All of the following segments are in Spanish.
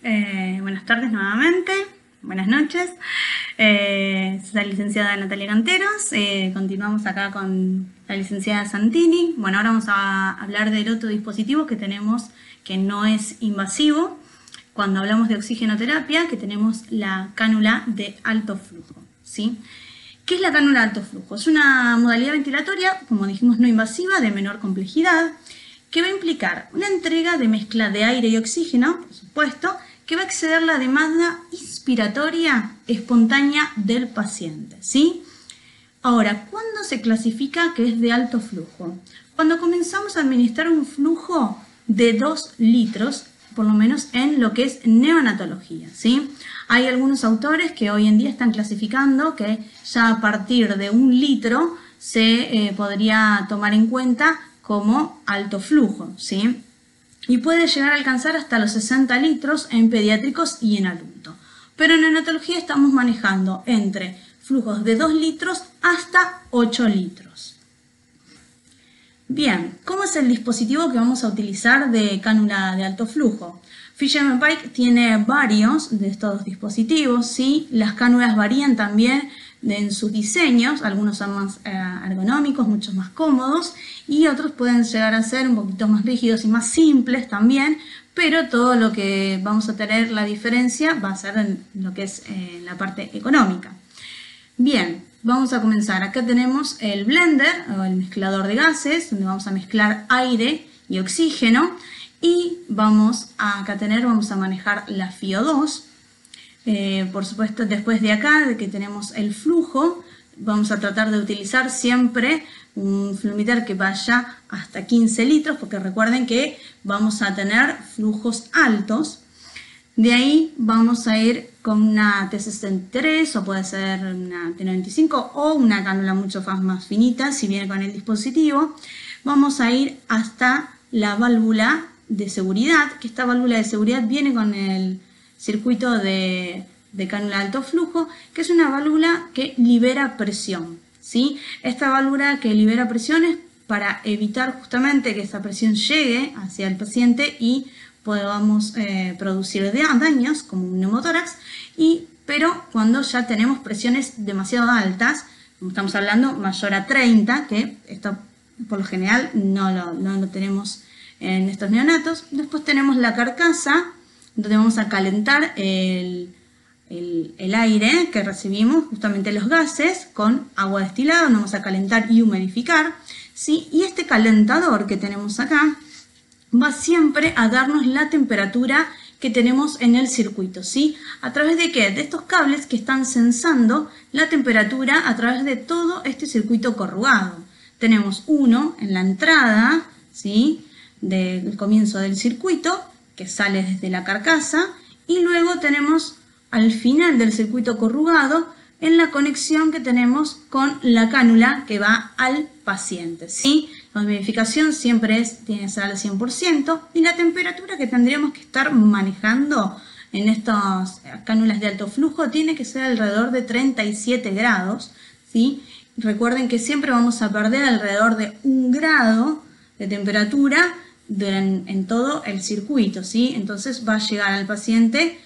Buenas tardes nuevamente, buenas noches. Soy la licenciada Natalia Canteros. Continuamos acá con la licenciada Santini. Bueno, ahora vamos a hablar del otro dispositivo que tenemos que no es invasivo. Cuando hablamos de oxigenoterapia, que tenemos la cánula de alto flujo, ¿sí? ¿Qué es la cánula de alto flujo? Es una modalidad ventilatoria, como dijimos, no invasiva, de menor complejidad, que va a implicar una entrega de mezcla de aire y oxígeno, por supuesto, que va a exceder la demanda inspiratoria espontánea del paciente, ¿sí? Ahora, ¿cuándo se clasifica que es de alto flujo? Cuando comenzamos a administrar un flujo de 2 litros, por lo menos en lo que es neonatología, ¿sí? Hay algunos autores que hoy en día están clasificando que ya a partir de 1 litro se podría tomar en cuenta como alto flujo, ¿sí? Y puede llegar a alcanzar hasta los 60 litros en pediátricos y en adultos. Pero en neonatología estamos manejando entre flujos de 2 litros hasta 8 litros. Bien, ¿cómo es el dispositivo que vamos a utilizar de cánula de alto flujo? Fisher-Pike tiene varios de estos dispositivos, ¿sí? Las cánulas varían también en sus diseños, algunos son más ergonómicos, muchos más cómodos, y otros pueden llegar a ser un poquito más rígidos y más simples también, pero todo lo que vamos a tener la diferencia va a ser en lo que es la parte económica. Bien, vamos a comenzar. Acá tenemos el blender o el mezclador de gases, donde vamos a mezclar aire y oxígeno, y vamos a manejar la FiO2. Por supuesto, después de acá, de que tenemos el flujo, vamos a tratar de utilizar siempre un fluimeter que vaya hasta 15 litros, porque recuerden que vamos a tener flujos altos. De ahí vamos a ir con una T63 o puede ser una T95 o una cánula mucho más finita si viene con el dispositivo. Vamos a ir hasta la válvula de seguridad, que esta válvula de seguridad viene con el circuito de cánula de alto flujo, que es una válvula que libera presión, ¿sí? Esta válvula que libera presión es para evitar justamente que esa presión llegue hacia el paciente y podamos producir daños como un neumotórax, pero cuando ya tenemos presiones demasiado altas, como estamos hablando mayor a 30, que esto por lo general no lo tenemos en estos neonatos. Después tenemos la carcasa, donde vamos a calentar el aire que recibimos, justamente los gases, con agua destilada, donde vamos a calentar y humidificar, ¿sí? Y este calentador que tenemos acá va siempre a darnos la temperatura que tenemos en el circuito, ¿sí? ¿A través de qué? De estos cables que están sensando la temperatura a través de todo este circuito corrugado. Tenemos uno en la entrada, ¿sí?, del comienzo del circuito, que sale desde la carcasa, y luego tenemos al final del circuito corrugado en la conexión que tenemos con la cánula que va al paciente, ¿sí? La humidificación siempre tiene que ser al 100% y la temperatura que tendríamos que estar manejando en estas cánulas de alto flujo tiene que ser alrededor de 37 grados, ¿sí? Recuerden que siempre vamos a perder alrededor de 1 grado de temperatura en todo el circuito, ¿sí? Entonces va a llegar al paciente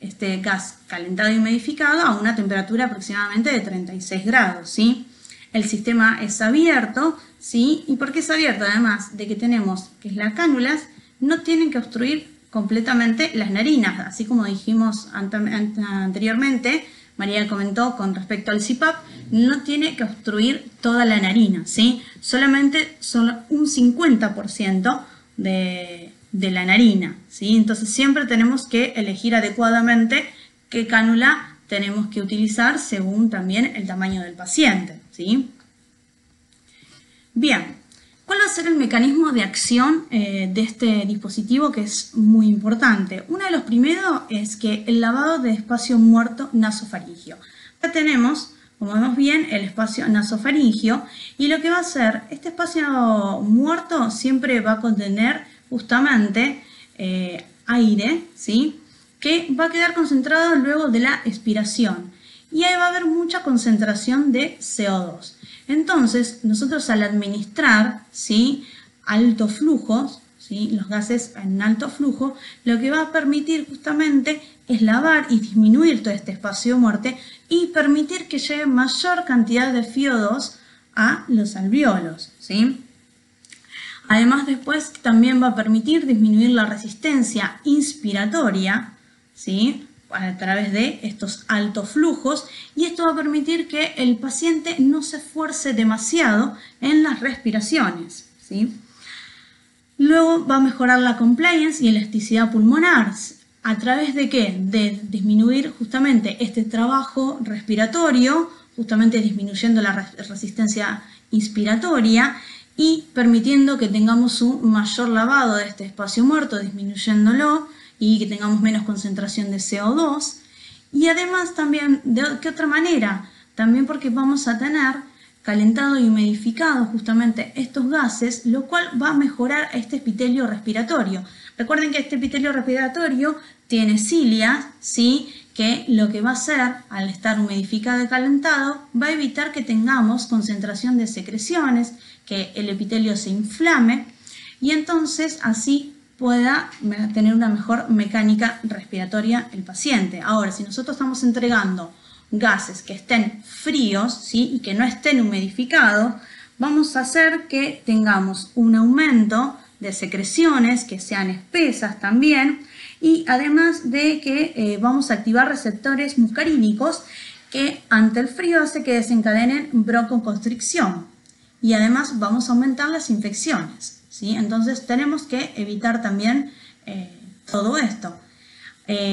este gas calentado y humidificado a una temperatura aproximadamente de 36 grados, ¿sí? El sistema es abierto, ¿sí? ¿Y por qué es abierto? Además de que tenemos que las cánulas no tienen que obstruir completamente las narinas, así como dijimos anteriormente, María comentó con respecto al CPAP, no tiene que obstruir toda la narina, ¿sí? Solamente son un 50% de la narina, ¿sí? Entonces siempre tenemos que elegir adecuadamente qué cánula tenemos que utilizar según también el tamaño del paciente, ¿sí? Bien, ¿cuál va a ser el mecanismo de acción de este dispositivo, que es muy importante? Uno de los primeros es que el lavado de espacio muerto nasofaringio. Acá tenemos, como vemos bien, el espacio nasofaringio, y lo que va a hacer, este espacio muerto siempre va a contener justamente aire, ¿sí?, que va a quedar concentrado luego de la expiración, y ahí va a haber mucha concentración de CO2. Entonces, nosotros al administrar, ¿sí?, altos flujos, ¿sí? Los gases en alto flujo, lo que va a permitir justamente es lavar y disminuir todo este espacio de muerte y permitir que llegue mayor cantidad de FiO2 a los alvéolos, ¿sí? Además, después también va a permitir disminuir la resistencia inspiratoria, ¿sí? A través de estos altos flujos, y esto va a permitir que el paciente no se esfuerce demasiado en las respiraciones, ¿sí? Luego va a mejorar la compliance y elasticidad pulmonar. ¿A través de qué? De disminuir justamente este trabajo respiratorio, justamente disminuyendo la resistencia inspiratoria y permitiendo que tengamos un mayor lavado de este espacio muerto, disminuyéndolo y que tengamos menos concentración de CO2. Y además también, ¿de qué otra manera? También porque vamos a tener calentado y humidificado justamente estos gases, lo cual va a mejorar este epitelio respiratorio. Recuerden que este epitelio respiratorio tiene cilias, ¿sí? Que lo que va a hacer al estar humidificado y calentado va a evitar que tengamos concentración de secreciones, que el epitelio se inflame y entonces así pueda tener una mejor mecánica respiratoria el paciente. Ahora, si nosotros estamos entregando gases que estén fríos, ¿sí? Y que no estén humidificados, vamos a hacer que tengamos un aumento de secreciones que sean espesas también, y además de que vamos a activar receptores muscarínicos que ante el frío hace que desencadenen broncoconstricción, y además vamos a aumentar las infecciones, ¿sí? Entonces tenemos que evitar también todo esto.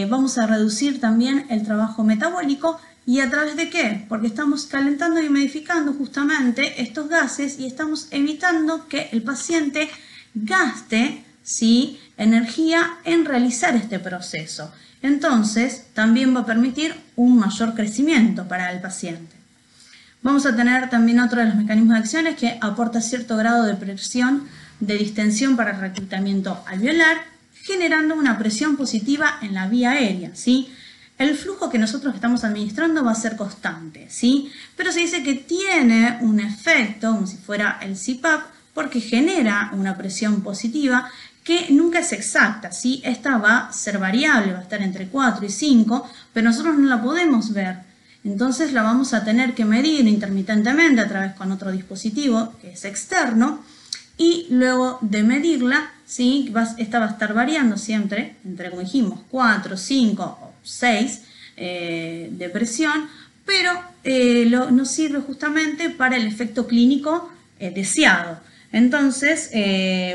Vamos a reducir también el trabajo metabólico. ¿Y a través de qué? Porque estamos calentando y humidificando justamente estos gases y estamos evitando que el paciente gaste, ¿sí? Energía en realizar este proceso. Entonces, también va a permitir un mayor crecimiento para el paciente. Vamos a tener también otro de los mecanismos de acción que aporta cierto grado de presión de distensión para el reclutamiento alveolar, generando una presión positiva en la vía aérea, ¿sí? El flujo que nosotros estamos administrando va a ser constante, ¿sí? Pero se dice que tiene un efecto, como si fuera el CPAP, porque genera una presión positiva que nunca es exacta, ¿sí? Esta va a ser variable, va a estar entre 4 y 5, pero nosotros no la podemos ver. Entonces la vamos a tener que medir intermitentemente a través con otro dispositivo que es externo, y luego de medirla, ¿sí? Esta va a estar variando siempre entre, como dijimos, 4, 5 o 6 de presión, pero nos sirve justamente para el efecto clínico deseado. Entonces,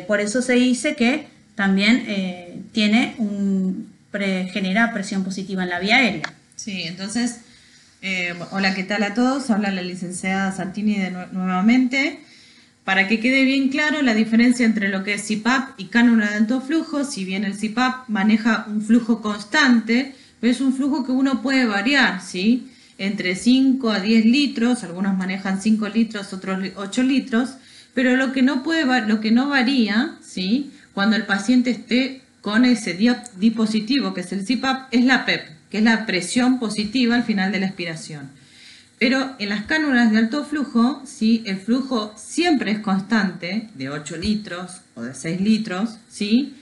por eso se dice que también genera presión positiva en la vía aérea. Sí, entonces, hola, ¿qué tal a todos? Habla la licenciada Santini nuevamente. Para que quede bien claro la diferencia entre lo que es CPAP y cánula de alto flujo, si bien el CPAP maneja un flujo constante, pero es un flujo que uno puede variar, ¿sí? Entre 5 a 10 litros, algunos manejan 5 litros, otros 8 litros, pero lo que no varía, ¿sí? Cuando el paciente esté con ese dispositivo, que es el CPAP, es la PEP, que es la presión positiva al final de la expiración. Pero en las cánulas de alto flujo, ¿sí? El flujo siempre es constante, de 8 litros o de 6 litros, ¿sí?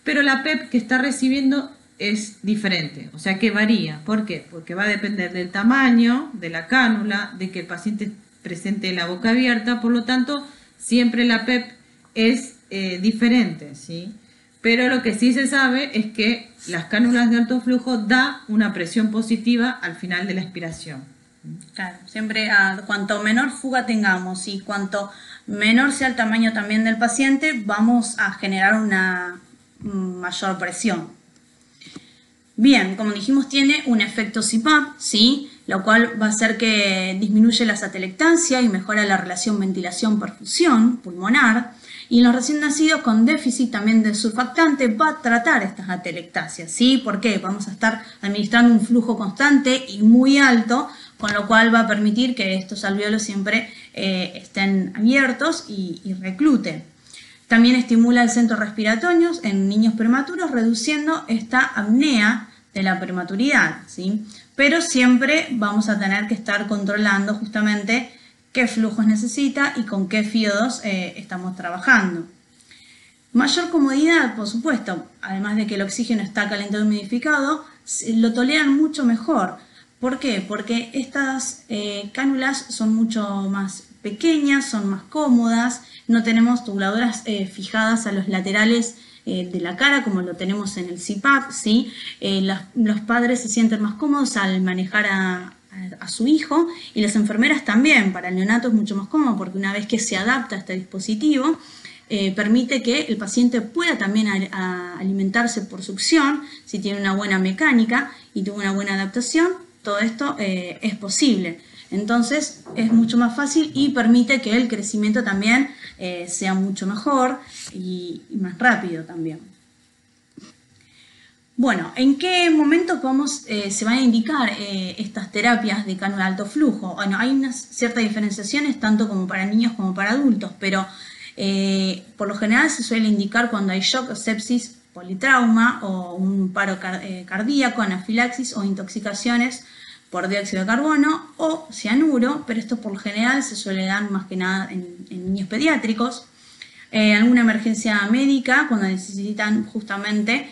Pero la PEP que está recibiendo es diferente, o sea que varía. ¿Por qué? Porque va a depender del tamaño de la cánula, de que el paciente presente la boca abierta, por lo tanto, siempre la PEP es diferente, ¿sí? Pero lo que sí se sabe es que las cánulas de alto flujo da una presión positiva al final de la expiración. Claro, siempre cuanto menor fuga tengamos y cuanto menor sea el tamaño también del paciente, vamos a generar una mayor presión. Bien, como dijimos, tiene un efecto CPAP, ¿sí? Lo cual va a hacer que disminuye la satelectancia y mejora la relación ventilación-perfusión pulmonar. Y en los recién nacidos con déficit también de surfactante va a tratar estas atelectasias, ¿sí? ¿Por qué? Vamos a estar administrando un flujo constante y muy alto, con lo cual va a permitir que estos alvéolos siempre estén abiertos y recluten. También estimula el centro respiratorio en niños prematuros, reduciendo esta apnea de la prematuridad, ¿sí? Pero siempre vamos a tener que estar controlando justamente qué flujos necesita y con qué FiO2 estamos trabajando. Mayor comodidad, por supuesto, además de que el oxígeno está calentado y humidificado, lo toleran mucho mejor. ¿Por qué? Porque estas cánulas son mucho más pequeñas, son más cómodas, no tenemos tubuladoras fijadas a los laterales de la cara como lo tenemos en el CPAP, ¿sí? Los padres se sienten más cómodos al manejar a su hijo, y las enfermeras también. Para el neonato es mucho más cómodo porque una vez que se adapta a este dispositivo, permite que el paciente pueda también alimentarse por succión, si tiene una buena mecánica y tuvo una buena adaptación, todo esto es posible. Entonces es mucho más fácil y permite que el crecimiento también sea mucho mejor y más rápido también. Bueno, ¿en qué momento se van a indicar estas terapias de cánula de alto flujo? Bueno, hay unas ciertas diferenciaciones tanto como para niños como para adultos, pero por lo general se suele indicar cuando hay shock, sepsis, politrauma o un paro cardíaco, anafilaxis o intoxicaciones por dióxido de carbono o cianuro, pero esto por lo general se suele dar más que nada en niños pediátricos. Alguna emergencia médica cuando necesitan justamente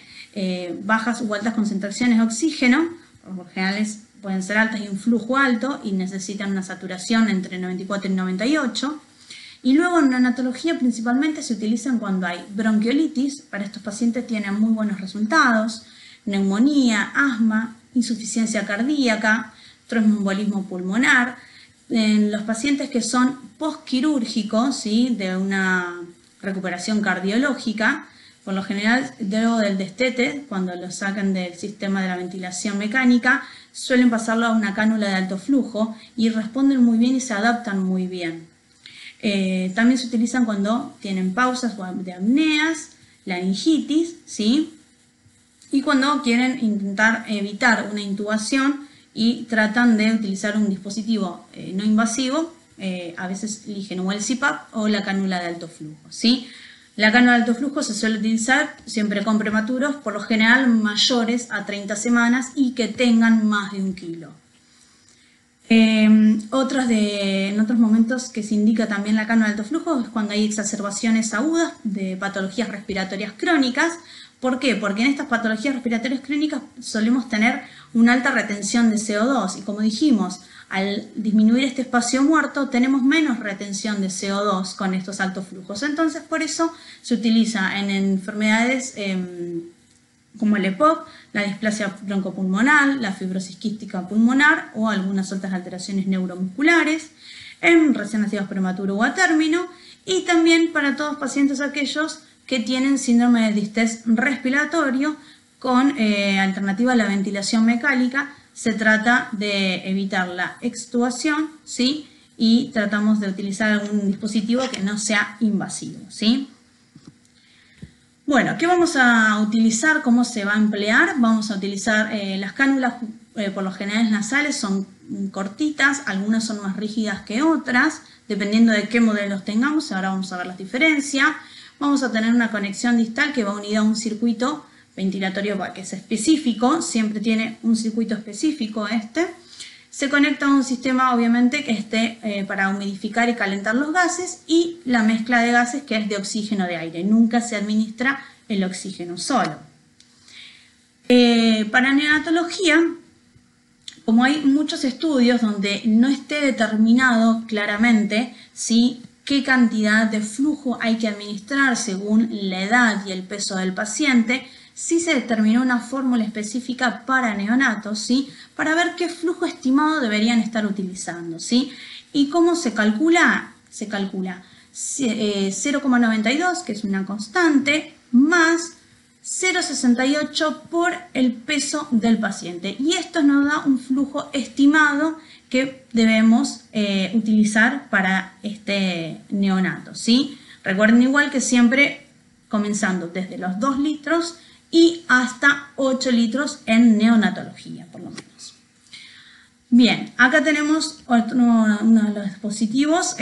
bajas u altas concentraciones de oxígeno, por lo general pueden ser altas y un flujo alto y necesitan una saturación entre 94 y 98. Y luego en neonatología principalmente se utilizan cuando hay bronquiolitis, para estos pacientes tienen muy buenos resultados, neumonía, asma, insuficiencia cardíaca, tromboembolismo pulmonar. En los pacientes que son postquirúrgicos, ¿sí?, de una recuperación cardiológica, por lo general luego del destete, cuando lo sacan del sistema de la ventilación mecánica, suelen pasarlo a una cánula de alto flujo y responden muy bien y se adaptan muy bien. También se utilizan cuando tienen pausas de apneas, laringitis, ¿sí?, y cuando quieren intentar evitar una intubación y tratan de utilizar un dispositivo no invasivo, a veces eligen o el CPAP o la cánula de alto flujo, ¿sí? La cánula de alto flujo se suele utilizar siempre con prematuros, por lo general mayores a 30 semanas y que tengan más de 1 kilo. En otros momentos que se indica también la cánula de alto flujo es cuando hay exacerbaciones agudas de patologías respiratorias crónicas. ¿Por qué? Porque en estas patologías respiratorias crónicas solemos tener una alta retención de CO2 y, como dijimos, al disminuir este espacio muerto tenemos menos retención de CO2 con estos altos flujos. Entonces, por eso se utiliza en enfermedades como el EPOC, la displasia broncopulmonar, la fibrosis quística pulmonar o algunas otras alteraciones neuromusculares, en recién nacidos prematuros o a término, y también para todos pacientes aquellos que tienen síndrome de distrés respiratorio con alternativa a la ventilación mecánica. Se trata de evitar la extubación, ¿sí?, y tratamos de utilizar algún dispositivo que no sea invasivo, ¿sí? Bueno, ¿qué vamos a utilizar? ¿Cómo se va a emplear? Vamos a utilizar las cánulas, por lo general nasales, son cortitas, algunas son más rígidas que otras, dependiendo de qué modelos tengamos. Ahora vamos a ver las diferencias. Vamos a tener una conexión distal que va unida a un circuito ventilatorio que es específico, siempre tiene un circuito específico Se conecta a un sistema obviamente que esté para humidificar y calentar los gases y la mezcla de gases que es de oxígeno de aire. Nunca se administra el oxígeno solo. Para neonatología, como hay muchos estudios donde no esté determinado claramente si qué cantidad de flujo hay que administrar según la edad y el peso del paciente, sí se determinó una fórmula específica para neonatos, ¿sí?, para ver qué flujo estimado deberían estar utilizando, ¿sí? ¿Y cómo se calcula? Se calcula 0,92, que es una constante, más 0,68 por el peso del paciente. Y esto nos da un flujo estimado que debemos utilizar para este neonato, ¿sí? Recuerden igual que siempre comenzando desde los 2 litros y hasta 8 litros en neonatología, por lo menos. Bien, acá tenemos uno de los dispositivos,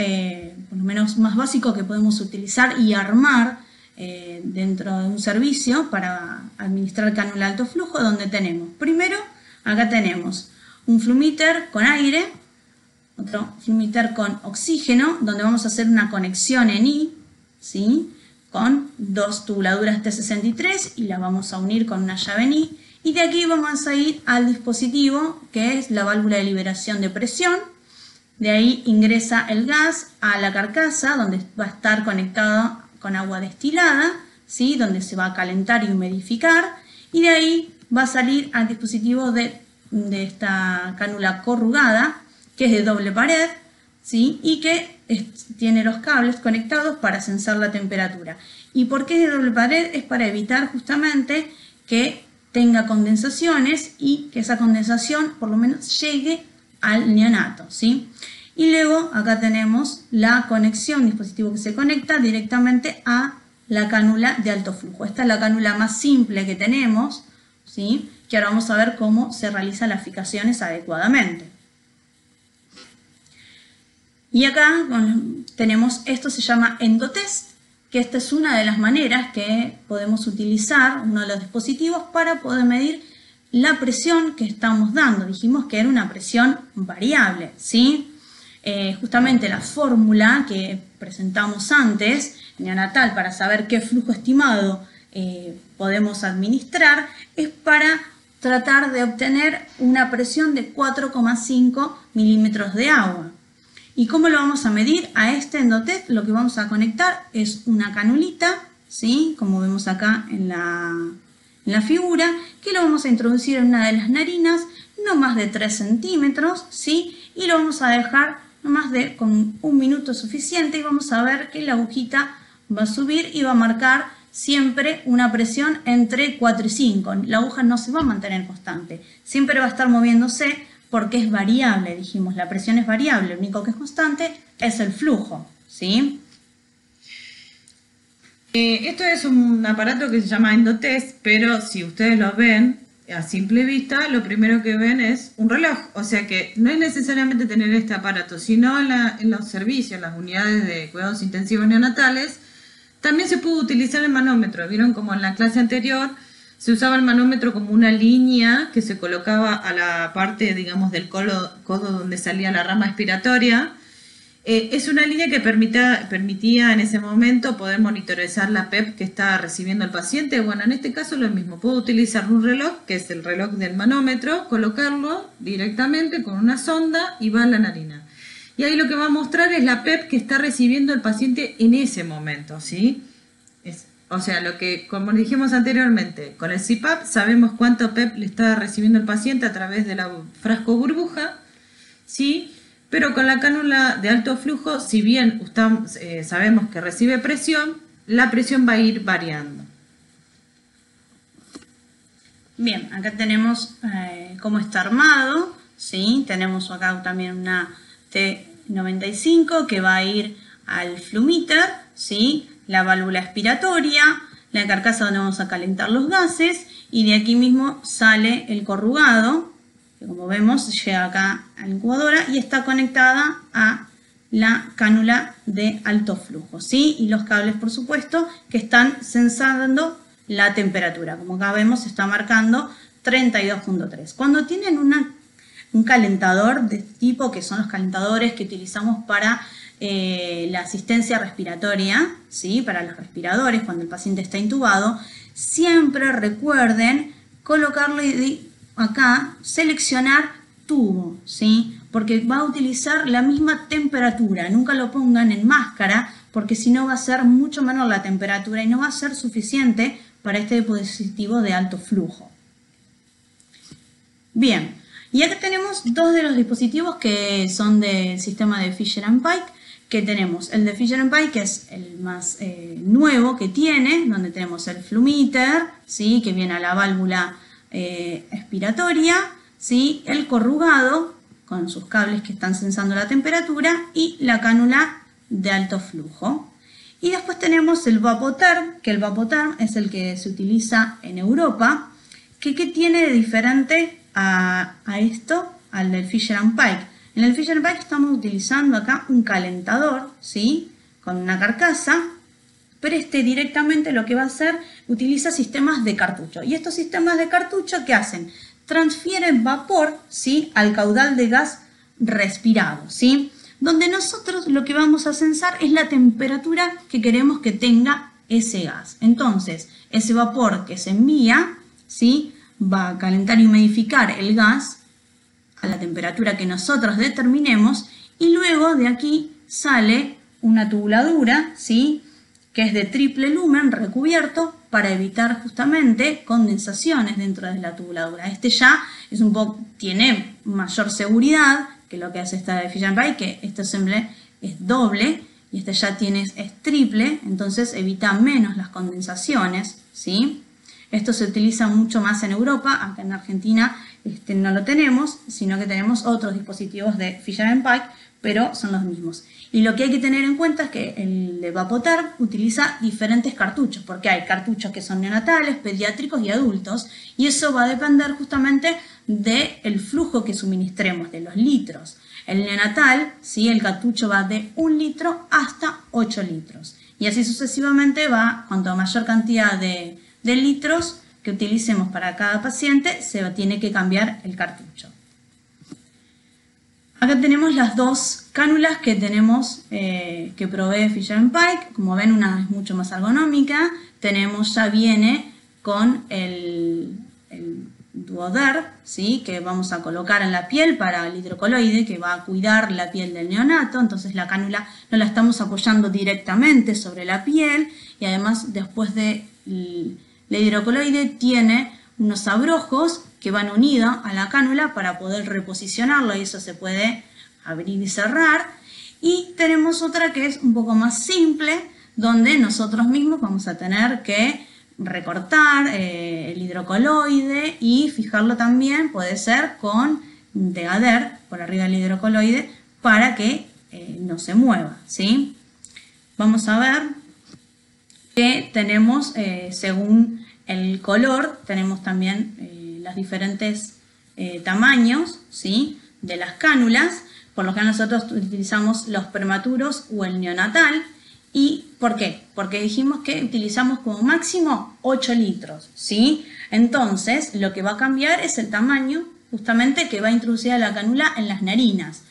por lo menos más básico que podemos utilizar y armar dentro de un servicio para administrar cánula de alto flujo, donde tenemos, primero, acá tenemos un flumíter con aire, otro flumíter con oxígeno, donde vamos a hacer una conexión en I, ¿sí?, con dos tubuladuras T63 y las vamos a unir con una llave NI. Y de aquí vamos a ir al dispositivo que es la válvula de liberación de presión. De ahí ingresa el gas a la carcasa donde va a estar conectado con agua destilada, ¿sí? Donde se va a calentar y humidificar. Y de ahí va a salir al dispositivo de esta cánula corrugada, que es de doble pared, ¿sí? Y que tiene los cables conectados para sensar la temperatura. ¿Y por qué es de doble pared? Es para evitar justamente que tenga condensaciones y que esa condensación por lo menos llegue al neonato, ¿sí? Y luego acá tenemos la conexión, dispositivo que se conecta directamente a la cánula de alto flujo. Esta es la cánula más simple que tenemos, ¿sí? Que ahora vamos a ver cómo se realizan las fijaciones adecuadamente. Y acá tenemos, esto se llama endotest, que esta es una de las maneras que podemos utilizar, uno de los dispositivos, para poder medir la presión que estamos dando. Dijimos que era una presión variable, ¿sí? Justamente la fórmula que presentamos antes, neonatal, para saber qué flujo estimado podemos administrar, es para tratar de obtener una presión de 4,5 milímetros de agua. ¿Y cómo lo vamos a medir? A este endotest lo que vamos a conectar es una canulita, ¿sí? Como vemos acá en la figura, que lo vamos a introducir en una de las narinas, no más de 3 centímetros, ¿sí? Y lo vamos a dejar no más de con 1 minuto suficiente y vamos a ver que la agujita va a subir y va a marcar siempre una presión entre 4 y 5. La aguja no se va a mantener constante, siempre va a estar moviéndose porque es variable, dijimos, la presión es variable, lo único que es constante es el flujo, ¿sí? Esto es un aparato que se llama endotest, pero si ustedes lo ven a simple vista, lo primero que ven es un reloj. O sea que no es necesariamente tener este aparato, sino en los servicios, en las unidades de cuidados intensivos neonatales, también se puede utilizar el manómetro. Vieron como en la clase anterior se usaba el manómetro como una línea que se colocaba a la parte, digamos, del codo donde salía la rama expiratoria. Es una línea que permitía en ese momento poder monitorizar la PEP que está recibiendo el paciente. Bueno, en este caso lo mismo. Puedo utilizar un reloj, que es el reloj del manómetro, colocarlo directamente con una sonda y va a la narina. Y ahí lo que va a mostrar es la PEP que está recibiendo el paciente en ese momento, ¿sí? O sea, lo que, como dijimos anteriormente, con el CPAP sabemos cuánto PEP le está recibiendo el paciente a través de la frasco burbuja, ¿sí? Pero con la cánula de alto flujo, si bien sabemos que recibe presión, la presión va a ir variando. Bien, acá tenemos cómo está armado, ¿sí? Tenemos acá también una T95 que va a ir al flumíter, ¿sí? La válvula expiratoria, la carcasa donde vamos a calentar los gases y de aquí mismo sale el corrugado, que como vemos llega acá a la incubadora y está conectada a la cánula de alto flujo, ¿sí? Y los cables, por supuesto, que están sensando la temperatura. Como acá vemos, está marcando 32.3. Cuando tienen un calentador de este tipo, que son los calentadores que utilizamos para la asistencia respiratoria, ¿sí? Para los respiradores, cuando el paciente está intubado, siempre recuerden colocarle acá, seleccionar tubo, ¿sí? Porque va a utilizar la misma temperatura, nunca lo pongan en máscara, porque si no va a ser mucho menor la temperatura y no va a ser suficiente para este dispositivo de alto flujo. Bien, y acá tenemos dos de los dispositivos que son del sistema de Fisher & Payke, que tenemos el de Fisher & Payke, que es el más nuevo que tiene, donde tenemos el flumíter, ¿sí? Que viene a la válvula expiratoria, ¿sí? El corrugado, con sus cables que están sensando la temperatura, y la cánula de alto flujo. Y después tenemos el Vapotherm, que el Vapotherm es el que se utiliza en Europa, que ¿qué tiene de diferente a esto, al del Fisher & Payke? En el Fisher & Payke estamos utilizando acá un calentador, ¿sí? Con una carcasa, pero este directamente lo que va a hacer, utiliza sistemas de cartucho. Y estos sistemas de cartucho, ¿qué hacen? Transfieren vapor, ¿sí? Al caudal de gas respirado, ¿sí? Donde nosotros lo que vamos a sensar es la temperatura que queremos que tenga ese gas. Entonces, ese vapor que se envía, ¿sí?, va a calentar y humidificar el gas a la temperatura que nosotros determinemos y luego de aquí sale una tubuladura, ¿sí?, que es de triple lumen recubierto para evitar justamente condensaciones dentro de la tubuladura. Este ya es tiene mayor seguridad que lo que hace esta de Fisher & Paykel, que este siempre es doble y este ya es triple, entonces evita menos las condensaciones, ¿sí? Esto se utiliza mucho más en Europa, acá en Argentina no lo tenemos, sino que tenemos otros dispositivos de Fisher & Paykel, pero son los mismos. Y lo que hay que tener en cuenta es que el de Vapotherm utiliza diferentes cartuchos, porque hay cartuchos que son neonatales, pediátricos y adultos, y eso va a depender justamente del flujo que suministremos, de los litros. El neonatal, ¿sí?, el cartucho va de 1 litro hasta 8 litros. Y así sucesivamente va, cuanto mayor cantidad de litros que utilicemos para cada paciente, se tiene que cambiar el cartucho. Acá tenemos las dos cánulas que tenemos que provee Fisher & Paykel. Como ven, una es mucho más ergonómica. Ya viene con el Duoderm, ¿sí?, que vamos a colocar en la piel para el hidrocoloide, que va a cuidar la piel del neonato. Entonces la cánula no la estamos apoyando directamente sobre la piel y además después de la hidrocoloide tiene unos abrojos que van unidos a la cánula para poder reposicionarlo y eso se puede abrir y cerrar. Y tenemos otra que es un poco más simple, donde nosotros mismos vamos a tener que recortar el hidrocoloide y fijarlo también, puede ser con un tegader por arriba del hidrocoloide para que no se mueva, ¿sí? Vamos a ver que tenemos, según el color, tenemos también los diferentes tamaños, ¿sí?, de las cánulas. Por lo que nosotros utilizamos los prematuros o el neonatal. ¿Y por qué? Porque dijimos que utilizamos como máximo 8 litros, ¿sí? Entonces, lo que va a cambiar es el tamaño justamente que va a introducir a la cánula en las narinas.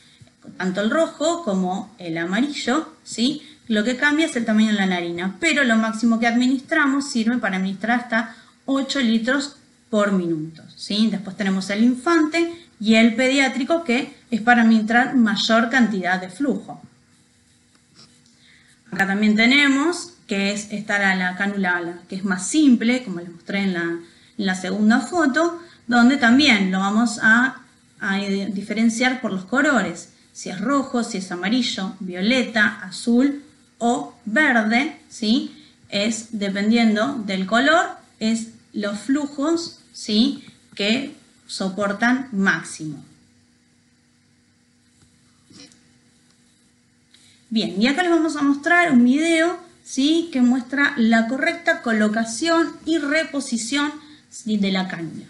Tanto el rojo como el amarillo, ¿sí? Lo que cambia es el tamaño de la narina, pero lo máximo que administramos sirve para administrar hasta 8 litros por minuto, ¿sí? Después tenemos el infante y el pediátrico, que es para administrar mayor cantidad de flujo. Acá también tenemos que está la cánula que es más simple, como les mostré en la segunda foto, donde también lo vamos a diferenciar por los colores, si es rojo, si es amarillo, violeta, azul o verde, ¿sí? Es dependiendo del color, es los flujos, ¿sí?, que soportan máximo. Bien, y acá les vamos a mostrar un video, ¿sí?, que muestra la correcta colocación y reposición, ¿sí?, de la cánula.